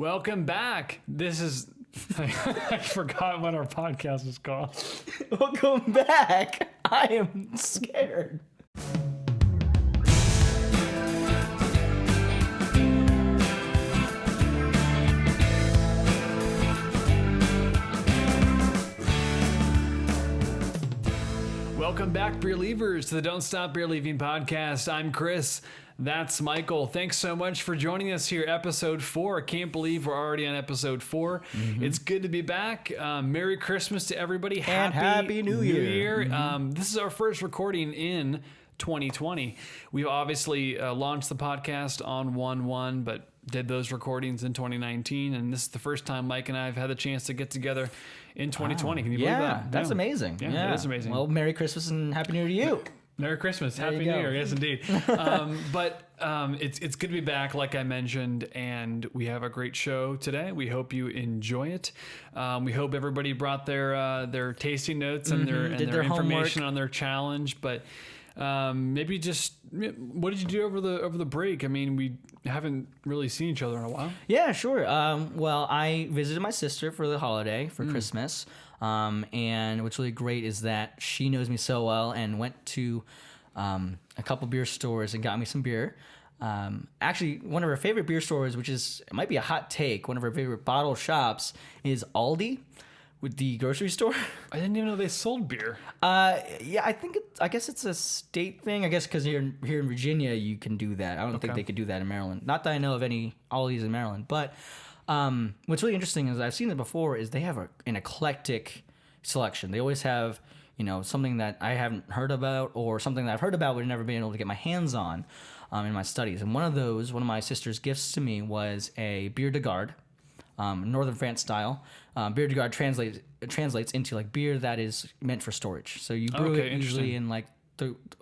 Welcome back. This is... I forgot what our podcast is called. Welcome back. I am scared. Welcome back, Beerlievers, to the Don't Stop Beerlieving podcast. I'm Chris. That's Michael. Thanks so much for joining us here, episode 4. I can't believe we're already on episode 4. Mm-hmm. It's good to be back. Merry Christmas to everybody. Happy New Year. Mm-hmm. This is our first recording in 2020. We've obviously launched the podcast on 1/1, but did those recordings in 2019, and this is the first time Mike and I have had the chance to get together in 2020. Can you believe that? Yeah, that's amazing. Yeah, it is amazing. Well, Merry Christmas and Happy New Year to you. Merry Christmas. Happy New Year. Yes, indeed. It's good to be back, like I mentioned, and we have a great show today. We hope you enjoy it. We hope everybody brought their tasting notes and their information on their challenge. But maybe just what did you do over the break? I mean, we haven't really seen each other in a while. Yeah, sure. Well, I visited my sister for the holiday for Christmas. And what's really great is that she knows me so well and went to a couple beer stores and got me some beer. Actually, one of her favorite beer stores, it might be a hot take, one of her favorite bottle shops is Aldi with the grocery store. I didn't even know they sold beer. Yeah, I guess it's a state thing. I guess because here in Virginia, you can do that. I don't think they could do that in Maryland. Not that I know of any Aldi's in Maryland, but... what's really interesting is I've seen it before is they have an eclectic selection. They always have, something that I haven't heard about or something that I've heard about but never been able to get my hands on in my studies. And one of my sister's gifts to me was a Bière de Garde, Northern France style. Bière de Garde translates into like beer that is meant for storage. So you brew it usually in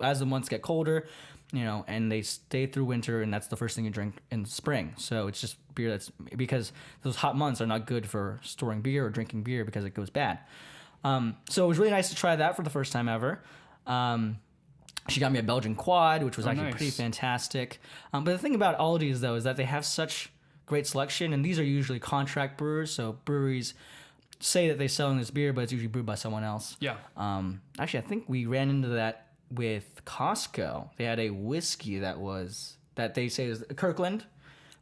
as the months get colder, and they stay through winter, and that's the first thing you drink in spring. So it's just beer because those hot months are not good for storing beer or drinking beer because it goes bad. So it was really nice to try that for the first time ever. She got me a Belgian quad, which was actually pretty fantastic. But the thing about Aldi's, though, is that they have such great selection, and these are usually contract brewers, so breweries say that they sell this beer, but it's usually brewed by someone else. Yeah. Actually, I think we ran into that with Costco. They had a whiskey that they say is Kirkland,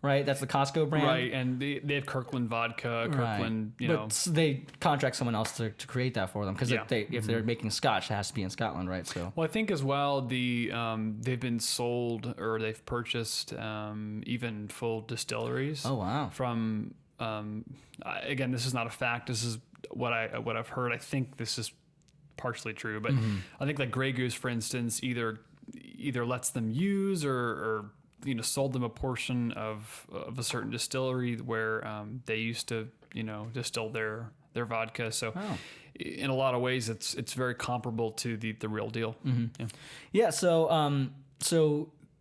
right? That's the Costco brand. Right, and they have Kirkland vodka, Kirkland, But they contract someone else to create that for them because if they're making scotch, it has to be in Scotland, right? So. Well, I think as well, they've been sold or they've purchased even full distilleries. Oh, wow. From, again, this is not a fact. This is what I've heard. I think this is partially true, but I think like Grey Goose, for instance, either lets them use or sold them a portion of a certain distillery where they used to distill their vodka. So in a lot of ways, it's very comparable to the real deal. Mm-hmm. Yeah. So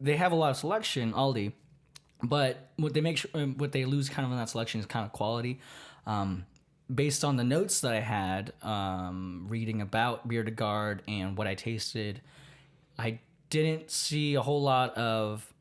they have a lot of selection, Aldi, but what they lose kind of in that selection is kind of quality. Based on the notes that I had reading about Bière de Garde and what I tasted, I didn't see a whole lot of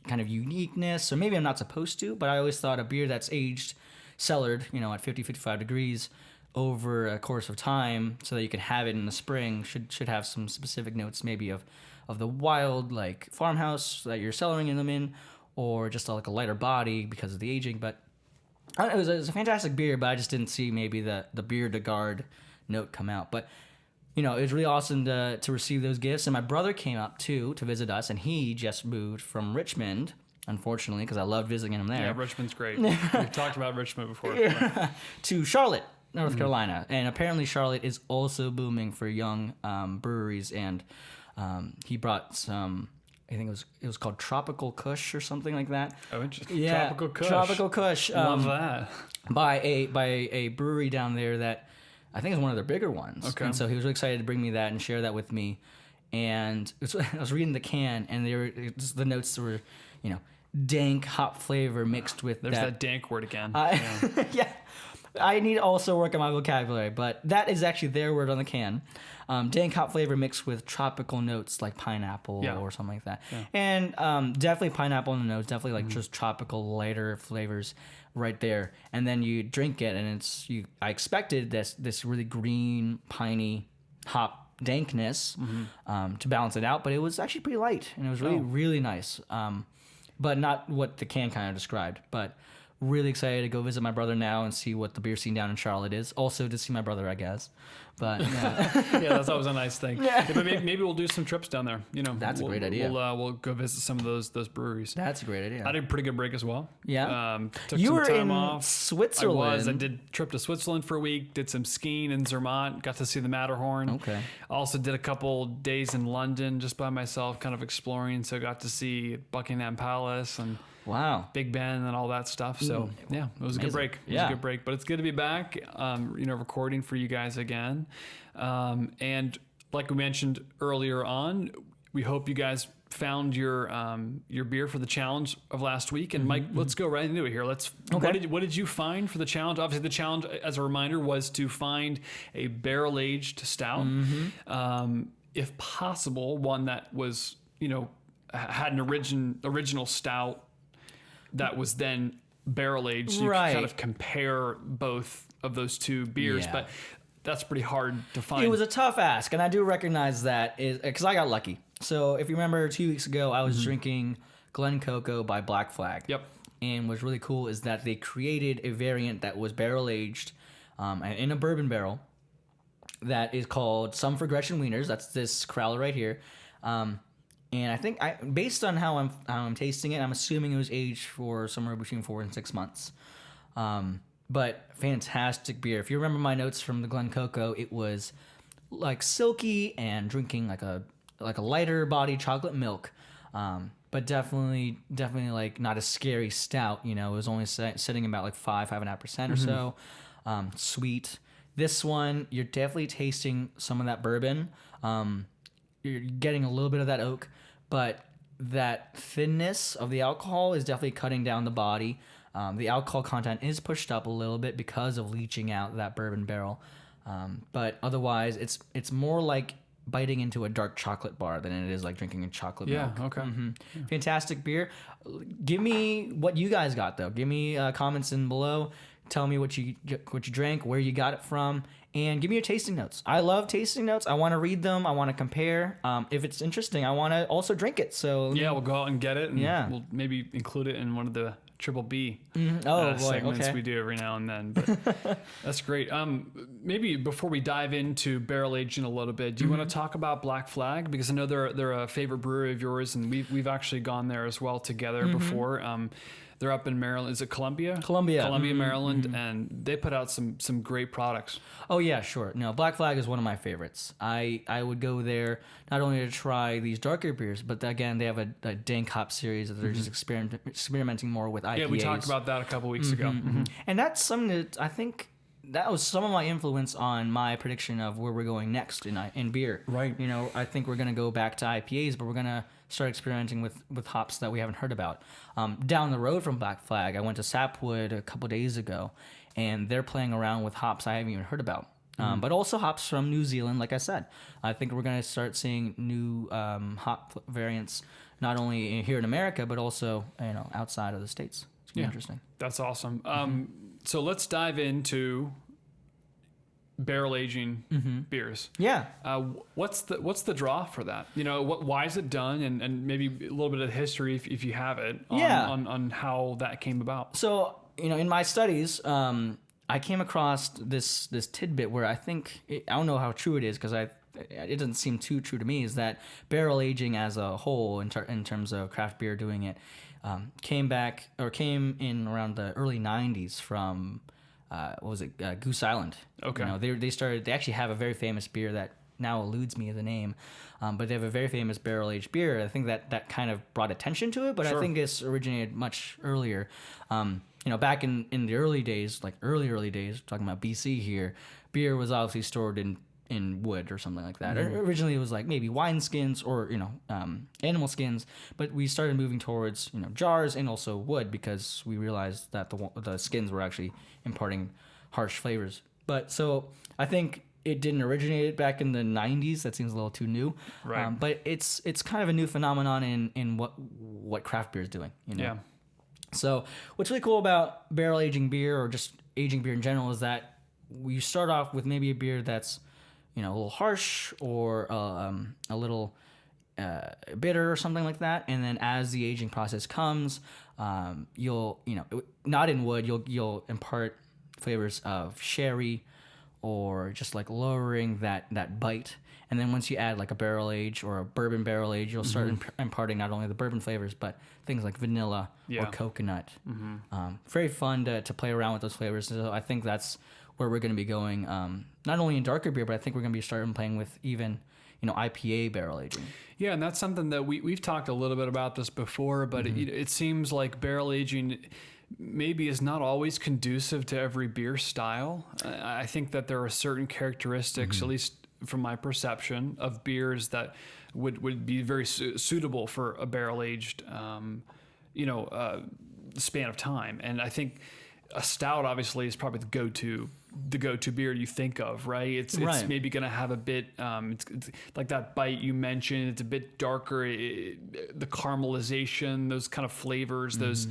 kind of uniqueness, or maybe I'm not supposed to, but I always thought a beer that's aged, cellared, at 50, 55 degrees over a course of time so that you can have it in the spring should have some specific notes maybe of the wild, like farmhouse that you're cellaring them in, or just like a lighter body because of the aging, but it was a fantastic beer, but I just didn't see maybe the Bière de Garde note come out. But, it was really awesome to receive those gifts. And my brother came up, too, to visit us. And he just moved from Richmond, unfortunately, because I loved visiting him there. Yeah, Richmond's great. We've talked about Richmond before. Yeah. To Charlotte, North Carolina. And apparently Charlotte is also booming for young breweries. And he brought some... I think it was called Tropical Kush or something like that. Oh, interesting. Yeah, Tropical Kush. Love that. By a brewery down there that I think is one of their bigger ones. Okay. And so he was really excited to bring me that and share that with me. And I was reading the can, and the notes were, dank hop flavor mixed with There's that dank word again. Yeah. I need to also work on my vocabulary, but that is actually their word on the can. Dank hop flavor mixed with tropical notes like pineapple or something like that. Yeah. And definitely pineapple in the nose, definitely like just tropical, lighter flavors right there. And then you drink it, and I expected this really green, piney hop dankness to balance it out, but it was actually pretty light, and it was really, really nice. But not what the can kind of described, but really excited to go visit my brother now and see what the beer scene down in Charlotte is. Also to see my brother, I guess. But yeah, yeah, that's always a nice thing. Yeah, but maybe we'll do some trips down there. That's a great idea. We'll go visit some of those breweries. That's a great idea. I did a pretty good break as well. Yeah, took you some were time in off. Switzerland. I did a trip to Switzerland for a week. Did some skiing in Zermatt. Got to see the Matterhorn. Okay. Also did a couple days in London just by myself, kind of exploring. So got to see Buckingham Palace and. Wow. Big Ben and all that stuff. So yeah, it was a good break. It was a good break, but it's good to be back, recording for you guys again. And like we mentioned earlier on, we hope you guys found your beer for the challenge of last week. And Mike, let's go right into it here. What did you find for the challenge? Obviously the challenge, as a reminder, was to find a barrel aged stout. If possible, one that was, had an original stout that was then barrel aged. You can kind of compare both of those two beers, but that's pretty hard to find. It was a tough ask, and I do recognize that because I got lucky. So if you remember 2 weeks ago, I was drinking Glen Coco by Black Flag. Yep. And what's really cool is that they created a variant that was barrel aged in a bourbon barrel that is called Some for Gretchen Wieners. That's this crowler right here. And I think based on how I'm tasting it, I'm assuming it was aged for somewhere between 4 and 6 months. But fantastic beer. If you remember my notes from the Glen Coco, it was like silky and drinking like a lighter body chocolate milk. But definitely like not a scary stout. It was only sitting about like 5.5% or so. Sweet. This one, you're definitely tasting some of that bourbon. You're getting a little bit of that oak, but that thinness of the alcohol is definitely cutting down the body. The alcohol content is pushed up a little bit because of leaching out that bourbon barrel. But otherwise, it's more like biting into a dark chocolate bar than it is like drinking a chocolate milk. Yeah, okay. Yeah. Fantastic beer. Give me what you guys got, though. Give me comments in below. Tell me what you drank, where you got it from, and give me your tasting notes. I love tasting notes. I want to read them. I want to compare. If it's interesting, I want to also drink it. So we'll go out and get it. And we'll maybe include it in one of the Triple B segments we do every now and then. But that's great. Maybe before we dive into barrel aging a little bit, do you want to talk about Black Flag? Because I know they're a favorite brewery of yours, and we've actually gone there as well together before. They're up in Maryland. Is it Columbia? Columbia, Maryland, and they put out some great products. Oh yeah, sure. No, Black Flag is one of my favorites. I would go there not only to try these darker beers, but again they have a dank hop series that they're just experimenting more with IPAs. Yeah, we talked about that a couple weeks ago. And that's something that I think that was some of my influence on my prediction of where we're going next in beer. Right. I think we're going to go back to IPAs, but we're going to start experimenting with hops that we haven't heard about. Down the road from Black Flag, I went to Sapwood a couple days ago, and they're playing around with hops I haven't even heard about. But also hops from New Zealand, like I said. I think we're going to start seeing new hop variants, not only here in America, but also outside of the States. It's going to be interesting. That's awesome. So let's dive into barrel aging beers. Yeah. What's the draw for that? Why is it done, and maybe a little bit of history if you have it on how that came about. So in my studies, I came across this tidbit where I think I don't know how true it is because it doesn't seem too true to me. Is that barrel aging as a whole in terms of craft beer doing it came in around the early 90s from Goose Island. Okay. They actually have a very famous beer that now eludes me of the name, but they have a very famous barrel aged beer. I think that kind of brought attention to it, but I think it's originated much earlier. Back in the early days, like early days, talking about BC here, beer was obviously stored in wood or something like that. Originally it was like maybe wine skins or animal skins, but we started moving towards jars and also wood because we realized that the skins were actually imparting harsh flavors. But so I think it didn't originate back in the 90s. That seems a little too new. Right. But it's kind of a new phenomenon in what craft beer is doing. You know? Yeah. So what's really cool about barrel aging beer or just aging beer in general is that you start off with maybe a beer that's, a little harsh or a little bitter or something like that, and then as the aging process comes, you'll not in wood, you'll impart flavors of sherry or just like lowering that bite. And then once you add like a barrel age or a bourbon barrel age, you'll start imparting not only the bourbon flavors, but things like vanilla or coconut. Very fun to play around with those flavors. So I think that's where we're going to be going, not only in darker beer, but I think we're going to be starting playing with even, IPA barrel aging. Yeah, and that's something that we've talked a little bit about this before, but it seems like barrel aging maybe is not always conducive to every beer style. I think that there are certain characteristics, at least from my perception, of beers that would be very suitable for a barrel-aged, span of time. And I think a stout obviously is probably the go-to beer you think of, right? It's maybe going to have a bit, it's like that bite you mentioned. It's a bit darker, the caramelization, those kind of flavors, those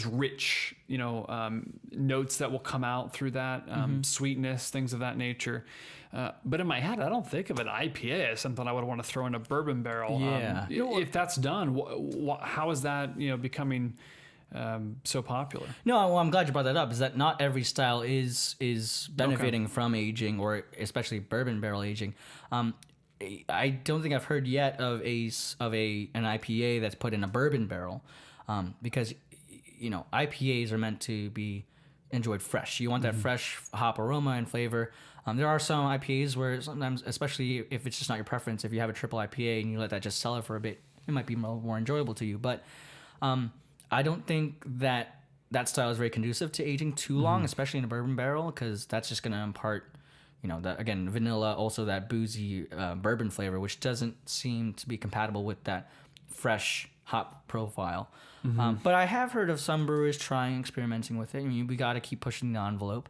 rich, notes that will come out through that, sweetness, things of that nature. But in my head, I don't think of an IPA as something I would want to throw in a bourbon barrel. Yeah. If that's done, how is that, becoming so popular? No, well, I'm glad you brought that up. Is that not every style is benefiting from aging, or especially bourbon barrel aging. I don't think I've heard yet of an IPA that's put in a bourbon barrel, because IPAs are meant to be enjoyed fresh. You want that fresh hop aroma and flavor. There are some IPAs where sometimes, especially if it's just not your preference, if you have a triple IPA and you let that just settle for a bit, it might be more enjoyable to you. But I don't think that style is very conducive to aging too long, especially in a bourbon barrel, because that's just going to impart, that again, vanilla, also that boozy bourbon flavor, which doesn't seem to be compatible with that fresh hop profile. But I have heard of some brewers experimenting with it. I mean, we got to keep pushing the envelope.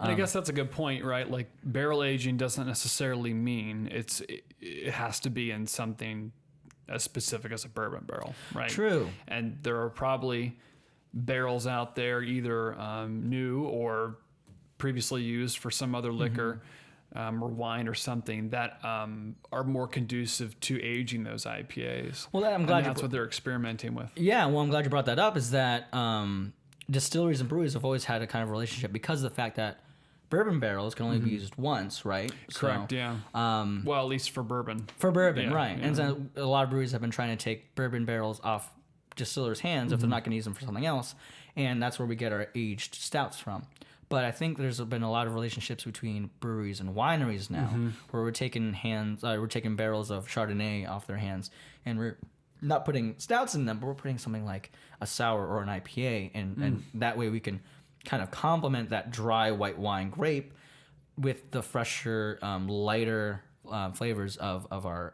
And I guess that's a good point, right? Like barrel aging doesn't necessarily mean it has to be in something as specific as a bourbon barrel, right? True. And there are probably barrels out there, either new or previously used for some other liquor or wine or something, that are more conducive to aging those IPAs. Well, I'm glad that's what they're experimenting with. Yeah, well, I'm glad you brought that up, is that distilleries and breweries have always had a kind of relationship because of the fact that bourbon barrels can only be used once, right? Correct, yeah. Well, at least for bourbon. For bourbon, Yeah, right. yeah. And so a lot of breweries have been trying to take bourbon barrels off distillers' hands if they're not going to use them for something else. And that's where we get our aged stouts from. But I think there's been a lot of relationships between breweries and wineries now, where we're taking barrels of Chardonnay off their hands, and we're not putting stouts in them, but we're putting something like a sour or an IPA, and that way we can kind of complement that dry white wine grape with the fresher, lighter flavors of our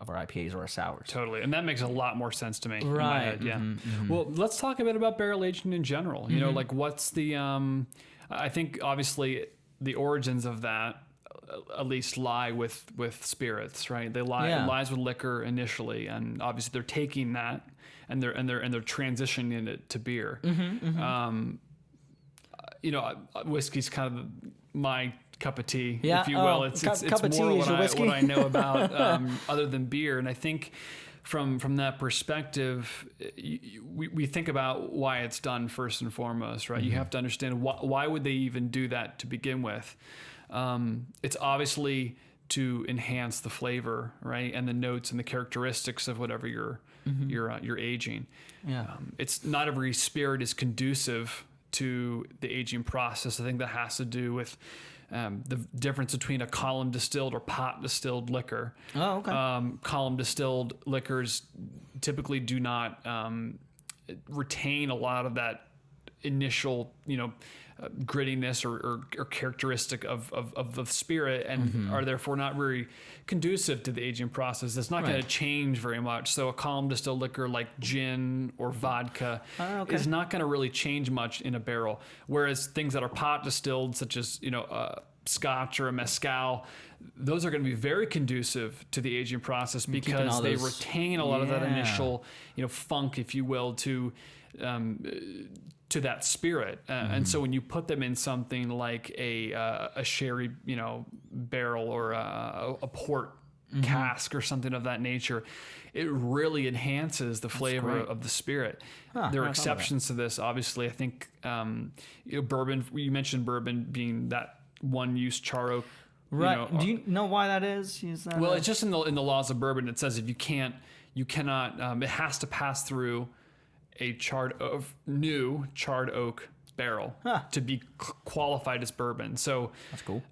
IPAs or our sours. Totally. And that makes a lot more sense to me. Right. In my head, yeah. Well, let's talk a bit about barrel aging in general. You know, like what's the, I think obviously the origins of that at least lie with spirits, right? It lies with liquor initially. And obviously they're taking that and they're transitioning it to beer. Whiskey's kind of my cup of tea, if you will. It's more what I know about other than beer. And I think from that perspective, we think about why it's done first and foremost, right? You have to understand why would they even do that to begin with. It's obviously to enhance the flavor, right, and the notes and the characteristics of whatever you're aging. Yeah. It's not every spirit is conducive to the aging process. I think that has to do with the difference between a column distilled or pot distilled liquor. Oh, okay. Column distilled liquors typically do not retain a lot of that initial, grittiness or characteristic of the spirit, and are therefore not very conducive to the aging process. It's not going to change very much. So a column distilled liquor like gin or vodka is not going to really change much in a barrel. Whereas things that are pot distilled, such as Scotch or a mezcal, those are going to be very conducive to the aging process because they retain a lot of that initial, funk, if you will, to that spirit. And so when you put them in something like a sherry, barrel or a port cask or something of that nature, it really enhances the flavor of the spirit. There are exceptions to this, obviously. I think bourbon. You mentioned bourbon being that one-use char oak. Right. Do you know why that is? Well, it's just in the laws of bourbon. It says if you cannot. It has to pass through a new charred oak barrel to be qualified as bourbon. So that's cool.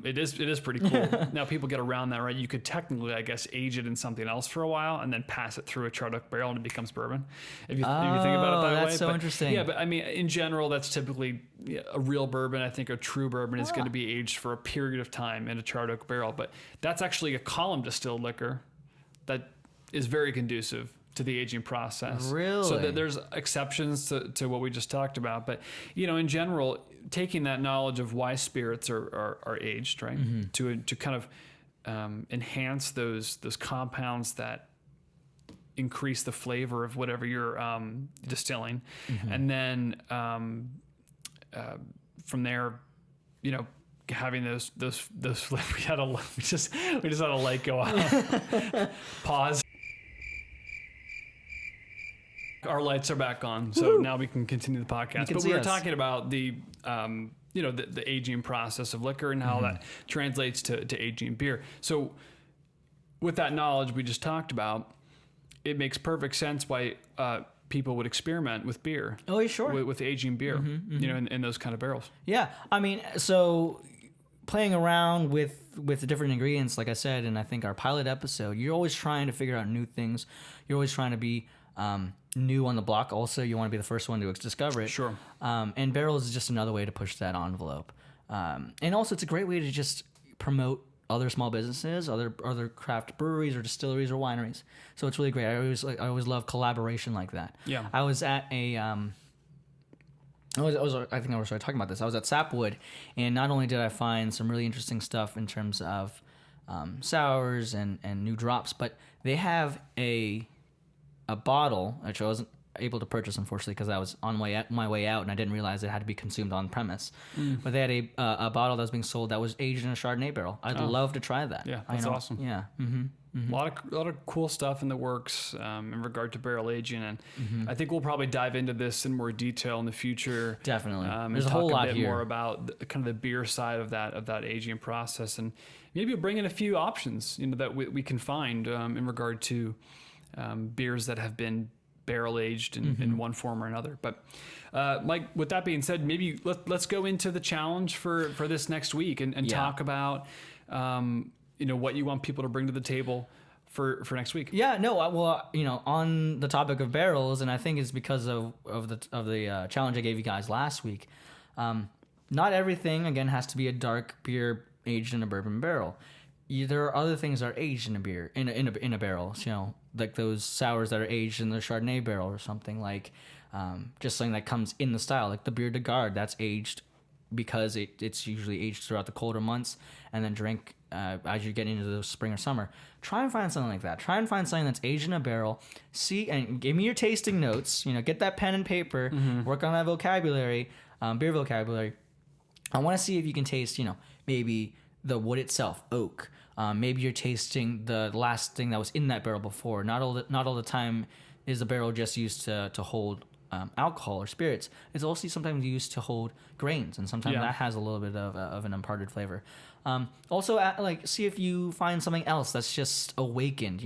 It is pretty cool. Now people get around that, right? You could technically, I guess, age it in something else for a while and then pass it through a charred oak barrel and it becomes bourbon. If you think about it that way. That's so interesting. Yeah, but I mean, in general, that's typically a real bourbon. I think a true bourbon is going to be aged for a period of time in a charred oak barrel. But that's actually a column distilled liquor that is very conducive to the aging process. Really? So there's exceptions to what we just talked about. But, in general, taking that knowledge of why spirits are aged, right, to kind of enhance those compounds that increase the flavor of whatever you're distilling. And then from there, having those we just had a light go off. Pause. Our lights are back on, so now we can continue the podcast. But we were talking about the aging process of liquor and how that translates to aging beer. So with that knowledge we just talked about, it makes perfect sense why people would experiment with beer. Oh, yeah, sure. With aging beer, in those kind of barrels. Yeah, I mean, so playing around with the different ingredients, like I said, and I think our pilot episode, you're always trying to figure out new things. You're always trying to be new on the block. Also, you want to be the first one to discover it. Sure. And barrels is just another way to push that envelope. And also, it's a great way to just promote other small businesses, other craft breweries or distilleries or wineries. So it's really great. I always love collaboration like that. Yeah. I was at a I think I was talking about this. I was at Sapwood, and not only did I find some really interesting stuff in terms of sours and new drops, but they have a bottle, which I wasn't able to purchase, unfortunately, because I was on my way out, and I didn't realize it had to be consumed on premise. But they had a bottle that was being sold that was aged in a Chardonnay barrel. I'd love to try that. Yeah, that's awesome. Yeah. A lot of cool stuff in the works in regard to barrel aging, and I think we'll probably dive into this in more detail in the future. Definitely, there's a whole lot here. More about kind of the beer side of that aging process, and maybe bring in a few options that we can find in regard to beers that have been barrel aged in one form or another. But Mike, with that being said, maybe let's go into the challenge for this next week and talk about what you want people to bring to the table for next week. Yeah, no, well, on the topic of barrels, and I think it's because of the challenge I gave you guys last week. Not everything again has to be a dark beer aged in a bourbon barrel. There are other things that are aged in a beer in a barrel. Like those sours that are aged in the Chardonnay barrel or something, like just something that comes in the style, like the Bière de Garde, that's aged because it's usually aged throughout the colder months and then drink as you get into the spring or summer. Try and find something like that. Try and find something that's aged in a barrel. See, and give me your tasting notes. Get that pen and paper. Work on that vocabulary, beer vocabulary. I want to see if you can taste, maybe the wood itself, oak. Maybe you're tasting the last thing that was in that barrel before. Not all the time is the barrel just used to hold alcohol or spirits. It's also sometimes used to hold grains, and sometimes that has a little bit of an imparted flavor. Also, see if you find something else that's just awakened.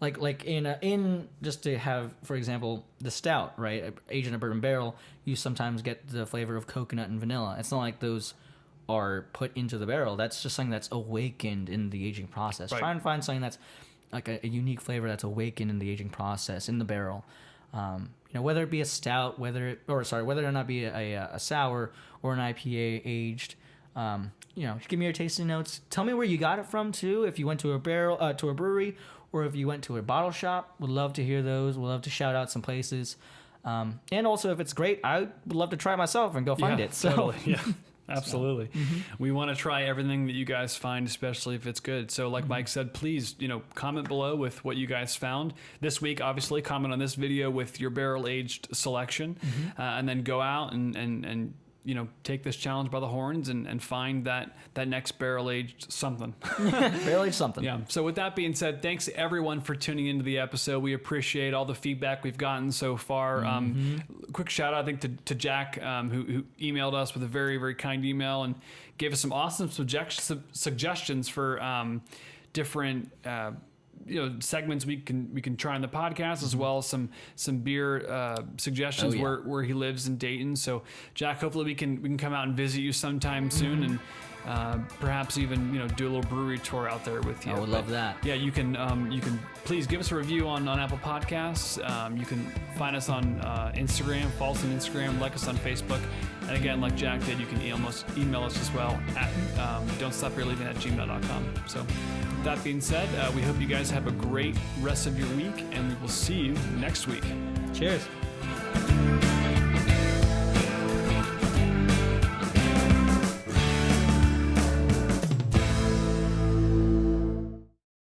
Like in just to have, for example, the stout, right? Aged in a bourbon barrel, you sometimes get the flavor of coconut and vanilla. It's not like those are put into the barrel. That's just something that's awakened in the aging process. Right. Try and find something that's like a unique flavor that's awakened in the aging process in the barrel. Whether it be a stout, whether or not be a sour or an IPA aged. Give me your tasting notes. Tell me where you got it from too. If you went to a brewery, or if you went to a bottle shop, would love to hear those. Would love to shout out some places. And also, if it's great, I would love to try it myself and go find it. So. Totally. Yeah. Absolutely. We want to try everything that you guys find, especially if it's good. So like Mike said, please, comment below with what you guys found this week. Obviously, comment on this video with your barrel aged selection, and then go out and take this challenge by the horns and find that next barrel aged something. Barrel aged something. Yeah. So with that being said, thanks to everyone for tuning into the episode. We appreciate all the feedback we've gotten so far. Quick shout out, I think, to Jack, who emailed us with a very, very kind email and gave us some awesome suggestions for different segments we can try on the podcast, as well as some beer suggestions where he lives in Dayton. So Jack, hopefully we can come out and visit you sometime soon, and perhaps even do a little brewery tour out there with you. I would love that. Yeah, you can please give us a review on Apple Podcasts. You can find us on Instagram, follow us on Instagram, like us on Facebook, and again, like Jack did, you can email us as well at don'tstopbeerlieving@gmail.com. So that being said, we hope you guys have a great rest of your week, and we will see you next week. Cheers.